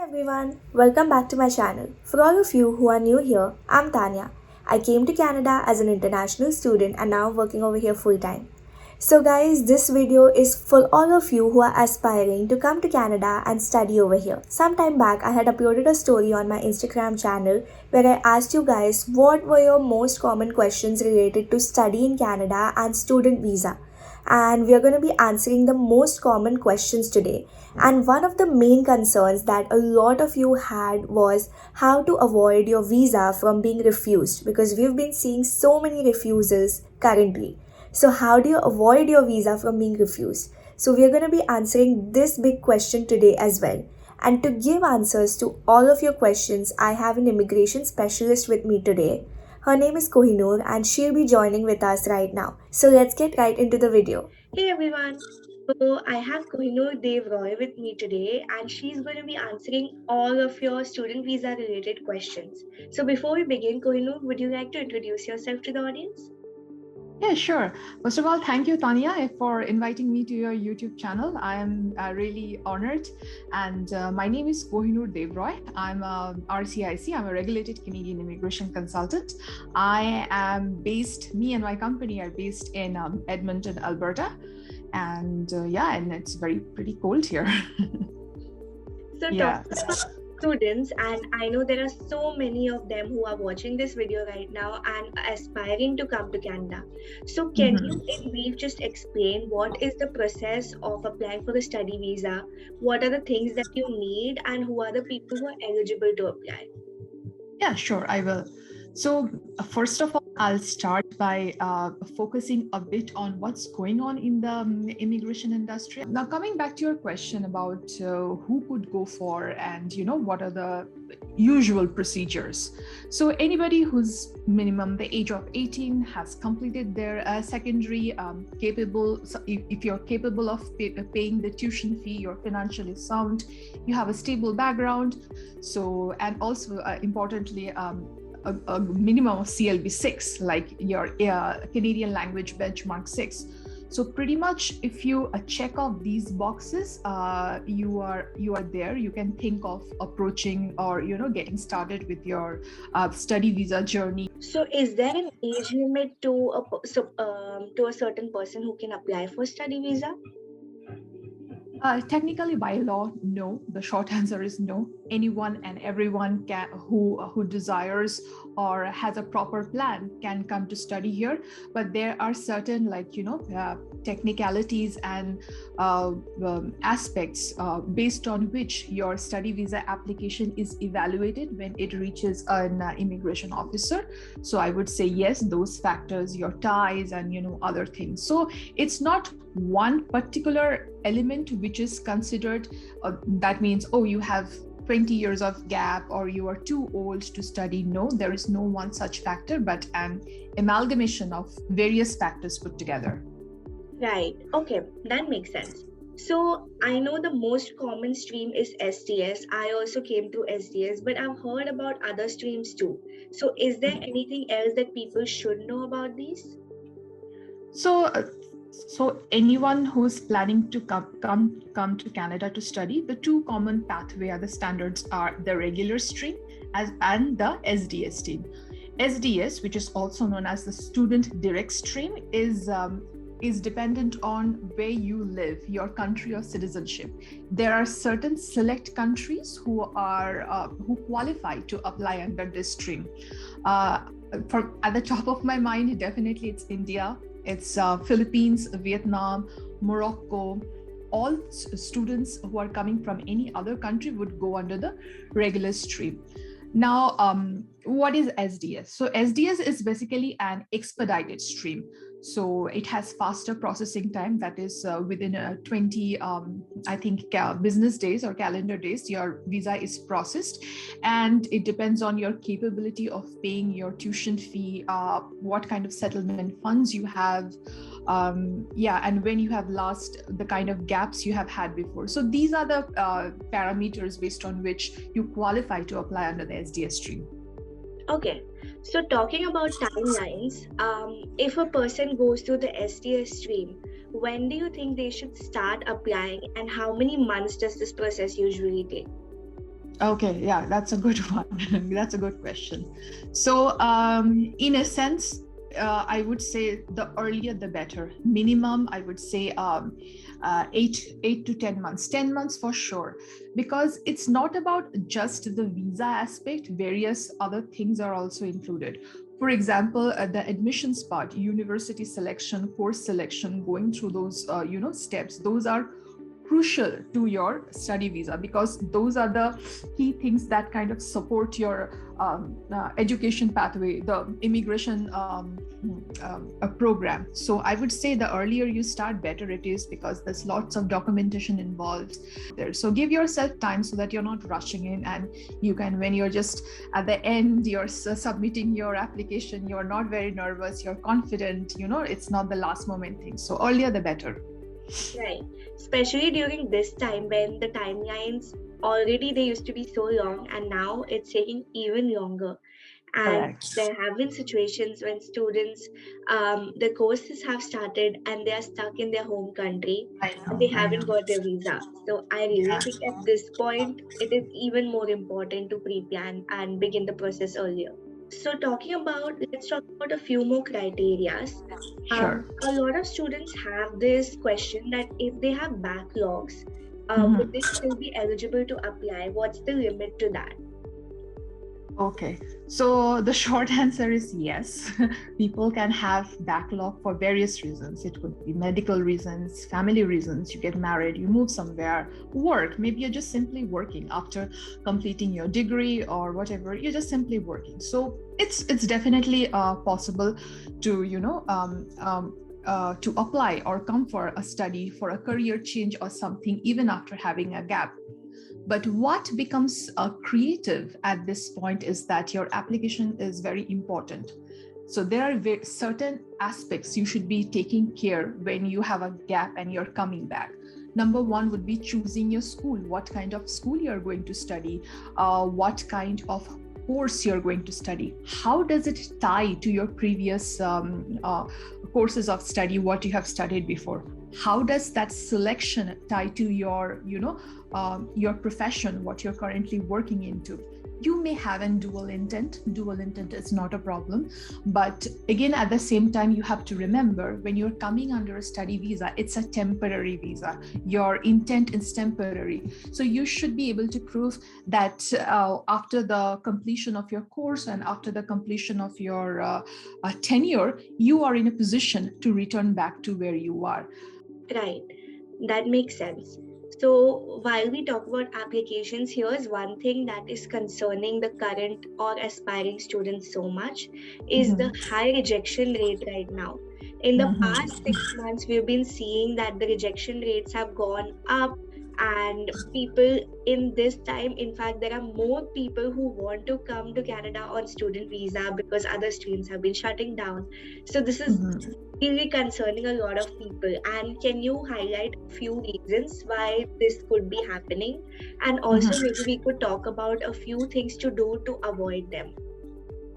Everyone, welcome back to my channel. For all of you who are new here, I'm Tanya. I came to Canada as an international student and now working over here full time. So guys, this video is for all of you who are aspiring to come to Canada and study over here. Some time back, I had uploaded a story on my Instagram channel where I asked you guys what were your most common questions related to study in Canada and student visa. And we are going to be answering the most common questions today. And one of the main concerns that a lot of you had was how to avoid your visa from being refused, because we've been seeing so many refusals currently. So, how do you avoid your visa from being refused? So, we are going to be answering this big question today as well. And to give answers to all of your questions, I have an immigration specialist with me today. Her name is Kohinoor and she'll be joining with us right now. So let's get right into the video. Hey everyone. So I have Kohinoor Roy with me today and she's going to be answering all of your student visa related questions. So before we begin, Kohinoor, would you like to introduce yourself to the audience? Yeah, sure. First of all, thank you, Tanya, for inviting me to your YouTube channel. I am really honored. And my name is Kohinoor Devroy. I'm a RCIC. I'm a regulated Canadian immigration consultant. Me and my company are based in Edmonton, Alberta. And and it's pretty cold here. So talking about students, and I know there are so many of them who are watching this video right now and aspiring to come to Canada. So can you in brief just explain what is the process of applying for a study visa? What are the things that you need and who are the people who are eligible to apply? Yeah, sure, I will. So first of all, I'll start by focusing a bit on what's going on in the immigration industry. Now, coming back to your question about who could go for and, what are the usual procedures. So anybody who's minimum the age of 18 has completed their secondary capable. So if you're capable of paying the tuition fee, you're financially sound, you have a stable background. So, and also importantly, a minimum of CLB 6, like your Canadian language benchmark 6. So pretty much if you check off these boxes, you are there. You can think of approaching or getting started with your study visa journey. So is there an age limit to a certain person who can apply for study visa? Technically, by law, no. The short answer is no. Anyone and everyone who desires or has a proper plan can come to study here. But there are certain, technicalities and aspects based on which your study visa application is evaluated when it reaches an immigration officer. So I would say yes, those factors, your ties and other things. So it's not one particular element which is considered that means, oh, you have 20 years of gap or you are too old to study. No, there is no one such factor, but an amalgamation of various factors put together. Right. Okay, that makes sense. So I know the most common stream is SDS. I also came through SDS, but I've heard about other streams too. So is there anything else that people should know about these? So anyone who's planning to come to Canada to study, the two common pathway are the standards are the regular stream and the SDS stream. SDS, which is also known as the student direct stream, is dependent on where you live, your country or citizenship. There are certain select countries who qualify to apply under this stream. At the top of my mind, definitely it's India. It's Philippines, Vietnam, Morocco. All students who are coming from any other country would go under the regular stream. Now, what is SDS? So SDS is basically an expedited stream. So it has faster processing time, that is within 20, business days or calendar days, your visa is processed. And it depends on your capability of paying your tuition fee, what kind of settlement funds you have, and when you have lost the kind of gaps you have had before. So these are the parameters based on which you qualify to apply under the SDS stream. Okay, so talking about timelines, if a person goes through the SDS stream, when do you think they should start applying and how many months does this process usually take? Okay, yeah, that's a good one. That's a good question. So, in a sense, I would say the earlier the better. Minimum, I would say 8 to 10 months. 10 months for sure, because it's not about just the visa aspect. Various other things are also included. For example, the admissions part, university selection, course selection, going through those steps. Those are crucial to your study visa, because those are the key things that kind of support your education pathway, the immigration program. So I would say the earlier you start, better it is, because there's lots of documentation involved there. So give yourself time so that you're not rushing in, and you can, when you're just at the end, you're submitting your application, you're not very nervous, you're confident, it's not the last moment thing. So earlier the better. Right. Especially during this time when the timelines already they used to be so long and now it's taking even longer. And Correct. there have been situations when students, the courses have started and they are stuck in their home country I and they know, I haven't know. got their visa. So I really Yeah. think at this point it is even more important to pre-plan and begin the process earlier. So let's talk about a few more criterias. Sure. A lot of students have this question that if they have backlogs, would they Mhm. still be eligible to apply? What's the limit to that? Okay, so the short answer is yes. People can have backlog for various reasons. It could be medical reasons, family reasons, you get married, you move somewhere, work. Maybe you're just simply working after completing your degree or whatever. You're just simply working. So it's definitely possible to to apply or come for a study, for a career change or something, even after having a gap. But what becomes creative at this point is that your application is very important. So there are certain aspects you should be taking care when you have a gap and you're coming back. Number one would be choosing your school, what kind of school you're going to study, what kind of course you're going to study, how does it tie to your previous courses of study, what you have studied before, how does that selection tie to your profession, what you're currently working into. You may have a dual intent. Dual intent is not a problem. But again, at the same time, you have to remember when you're coming under a study visa, it's a temporary visa. Your intent is temporary. So you should be able to prove that after the completion of your course and after the completion of your tenure, you are in a position to return back to where you are. Right, that makes sense. So, while we talk about applications, here's one thing that is concerning the current or aspiring students so much is the Mhm. high rejection rate right now. In the past Mhm. 6 months, we've been seeing that the rejection rates have gone up, and people in this time, in fact, there are more people who want to come to Canada on student visa because other streams have been shutting down. So, this is Mhm. really concerning a lot of people. And can you highlight a few reasons why this could be happening? And also, Mhm. maybe we could talk about a few things to do to avoid them.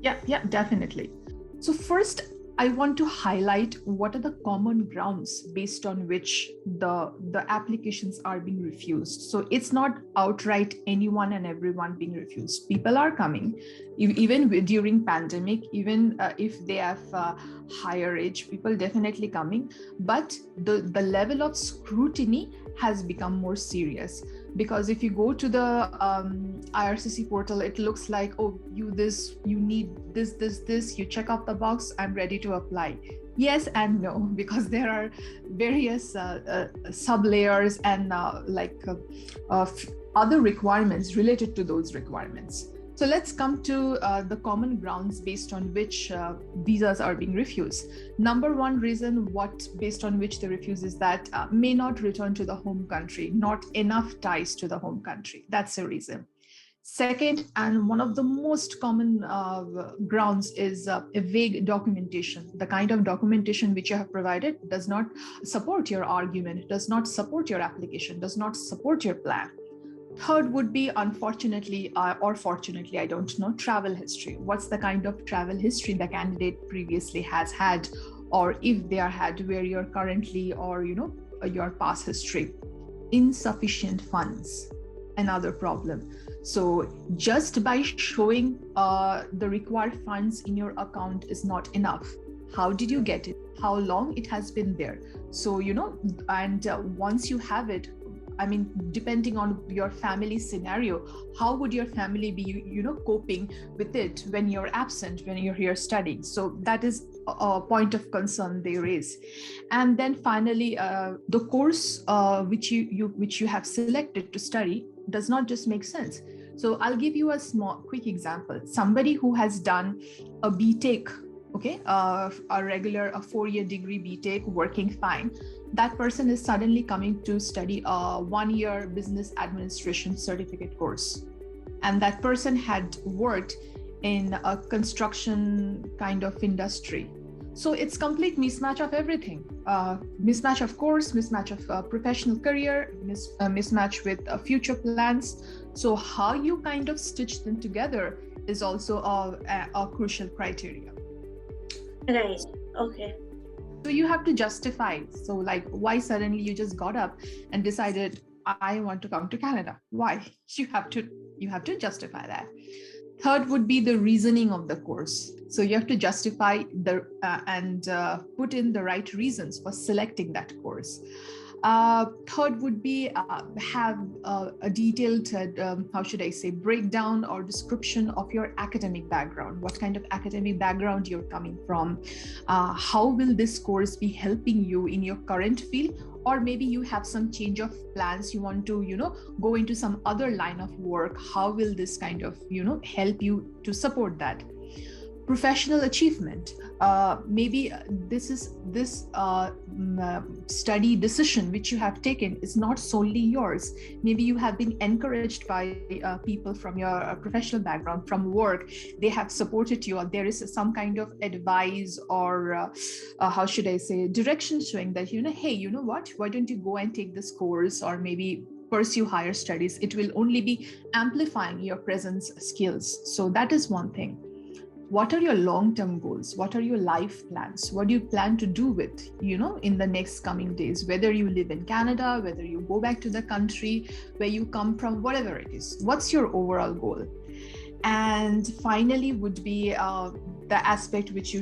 Yeah, definitely. So first, I want to highlight what are the common grounds based on which the applications are being refused. So it's not outright anyone and everyone being refused. People are coming, even during pandemic, even if they have higher age, people definitely coming. But the level of scrutiny has become more serious, because if you go to the IRCC portal, it looks like, oh, you need this, you check off the box, I'm ready to apply. Yes and no, because there are various sub layers and other requirements related to those requirements. So let's come to the common grounds based on which visas are being refused. Number one reason based on which they refuse is that may not return to the home country, not enough ties to the home country. That's a reason. Second, and one of the most common grounds is a vague documentation. The kind of documentation which you have provided does not support your argument, does not support your application, does not support your plan. Third would be, unfortunately or fortunately, I don't know, travel history. What's the kind of travel history the candidate previously has had, or if they are had, where you're currently, or your past history. Insufficient funds. another problem. So just by showing the required funds in your account is not enough. How did you get it? How long it has been there? So, and once you have it, I mean, depending on your family scenario, how would your family be, coping with it when you're absent, when you're here studying? So that is a point of concern they raise. And then finally, the course which you have selected to study does not just make sense. So I'll give you a quick example. Somebody who has done a BTech, okay, a 4-year degree BTech, working fine, that person is suddenly coming to study a 1-year business administration certificate course. And that person had worked in a construction kind of industry. So it's complete mismatch of everything. Mismatch of course, mismatch of professional career, mismatch with future plans. So how you kind of stitch them together is also a crucial criteria. Right. Okay. So you have to justify. So like, why suddenly you just got up and decided I want to come to Canada? Why? You have to justify that. Third would be the reasoning of the course. So you have to justify and put in the right reasons for selecting that course. Third would be have a detailed, breakdown or description of your academic background. What kind of academic background you're coming from? How will this course be helping you in your current field? Or maybe you have some change of plans. You want to, go into some other line of work. How will this kind of, help you to support that? Professional achievement. Maybe this study decision which you have taken is not solely yours. Maybe you have been encouraged by people from your professional background, from work. They have supported you, or there is some kind of advice or direction showing that, hey, you know what, why don't you go and take this course, or maybe pursue higher studies. It will only be amplifying your present skills. So that is one thing. What are your long-term goals? What are your life plans? What do you plan to do with, in the next coming days? Whether you live in Canada, whether you go back to the country where you come from, whatever it is, what's your overall goal? And finally would be the aspect which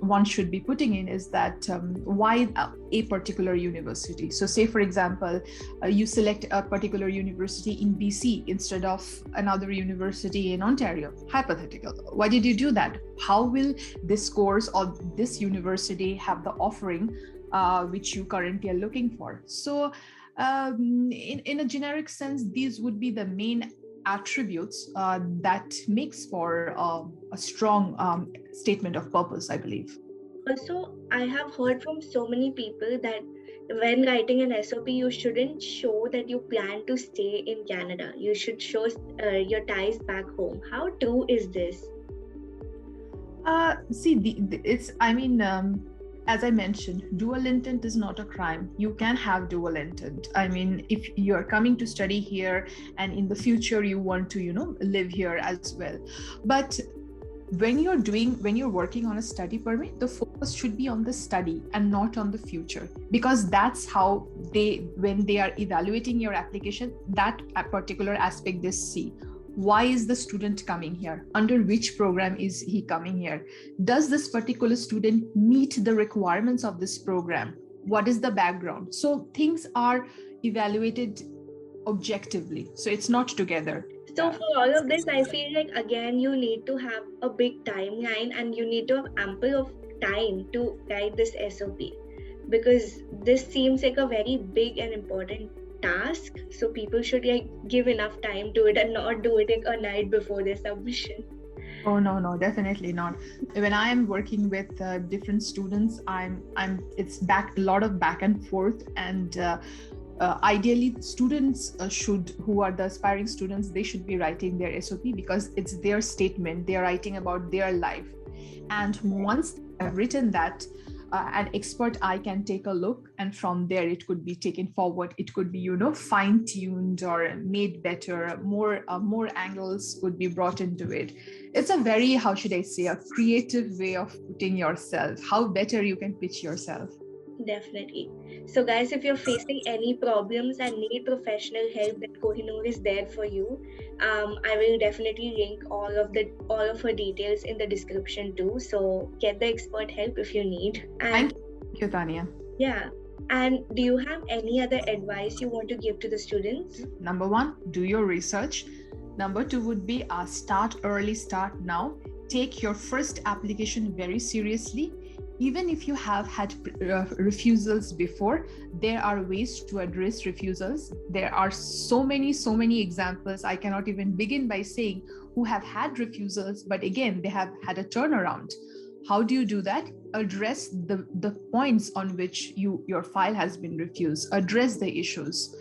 one should be putting in is that why a particular university. So say, for example, you select a particular university in BC instead of another university in Ontario, hypothetical. Why did you do that? How will this course or this university have the offering which you currently are looking for? So in a generic sense, these would be the main attributes that makes for a strong statement of purpose, I believe. Also, I have heard from so many people that when writing an SOP, you shouldn't show that you plan to stay in Canada. You should show your ties back home. How true is this? As I mentioned, dual intent is not a crime. You can have dual intent. I mean, if you're coming to study here and in the future you want to, live here as well. But when you're working on a study permit, the focus should be on the study and not on the future, because that's how when they are evaluating your application, that particular aspect they see. Why is the student coming here? Under which program is he coming here? Does this particular student meet the requirements of this program? What is the background? So things are evaluated objectively. So it's not together. So for all of this, I feel like, again, you need to have a big timeline and you need to have ample of time to write this SOP, because this seems like a very big and important task. So people should give enough time to it and not do it a night before their submission. Oh no, definitely not. When I am working with different students, it's a lot of back and forth, and ideally students who are the aspiring students, they should be writing their SOP because it's their statement. They are writing about their life, and once I've written that, an expert eye can take a look, and from there it could be taken forward. It could be fine-tuned or made better. More angles could be brought into it. It's a very, a creative way of putting yourself, how better you can pitch yourself. Definitely. So, guys, if you're facing any problems and need professional help, then Kohinoor is there for you. I will definitely link all of her details in the description too. So get the expert help if you need. And Thank you, Tanya. yeah. And do you have any other advice you want to give to the students? Number one, do your research. Number two would be start early, start now. Take your first application very seriously. Even if you have had refusals before, there are ways to address refusals. There are so many examples. I cannot even begin by saying who have had refusals, but again, they have had a turnaround. How do you do that? Address the points on which your file has been refused. Address the issues.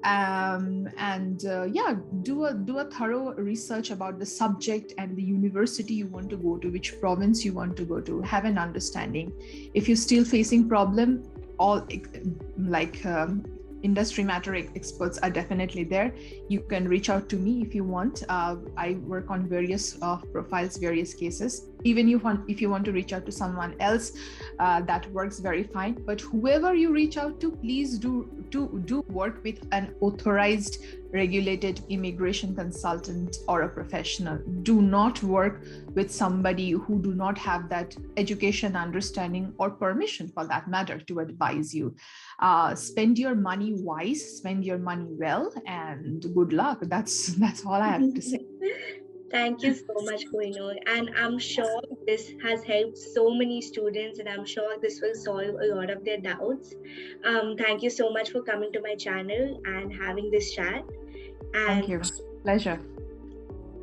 Yeah, do a thorough research about the subject and the university you want to go to, which province you want to go to. Have an understanding. If you're still facing problem, all like industry matter experts are definitely there. You can reach out to me if you want. I work on various profiles, various cases. Even if you want to reach out to someone else, that works very fine. But whoever you reach out to, please do work with an authorized, regulated immigration consultant or a professional. Do not work with somebody who do not have that education, understanding, or permission for that matter to advise you. Spend your money wise, spend your money well, and good luck. That's all I have to say. Thank you so much, Kohinoor. And I'm sure this has helped so many students, and I'm sure this will solve a lot of their doubts. Thank you so much for coming to my channel and having this chat. And thank you. Pleasure.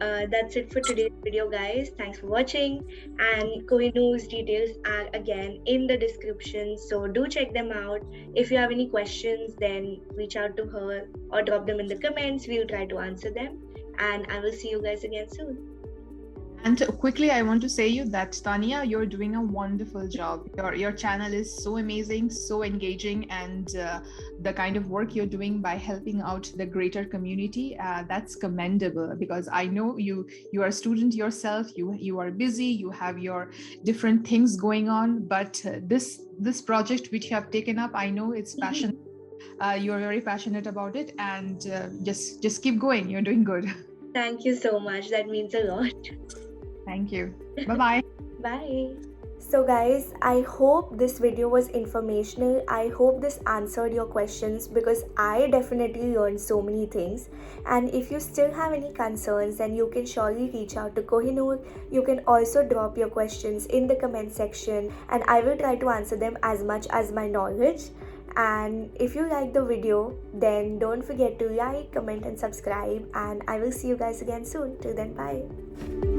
That's it for today's video, guys. Thanks for watching. And Kohinoor's details are again in the description, so do check them out. If you have any questions, then reach out to her or drop them in the comments. We'll try to answer them. And I will see you guys again soon. And quickly, I want to say you that Tanya, you're doing a wonderful job. Your channel is so amazing, so engaging, and the kind of work you're doing by helping out the greater community, that's commendable. Because I know you are a student yourself. You are busy. You have your different things going on. But this project which you have taken up, I know it's passion. You're very passionate about it, and just keep going. You're doing good. Thank you so much. That means a lot. Thank you. Bye-bye. Bye. So guys, I hope this video was informational. I hope this answered your questions, because I definitely learned so many things. And if you still have any concerns, then you can surely reach out to Kohinoor. You can also drop your questions in the comment section, and I will try to answer them as much as my knowledge. And if you like the video, then don't forget to like, comment and subscribe, and I will see you guys again soon. Till then, bye.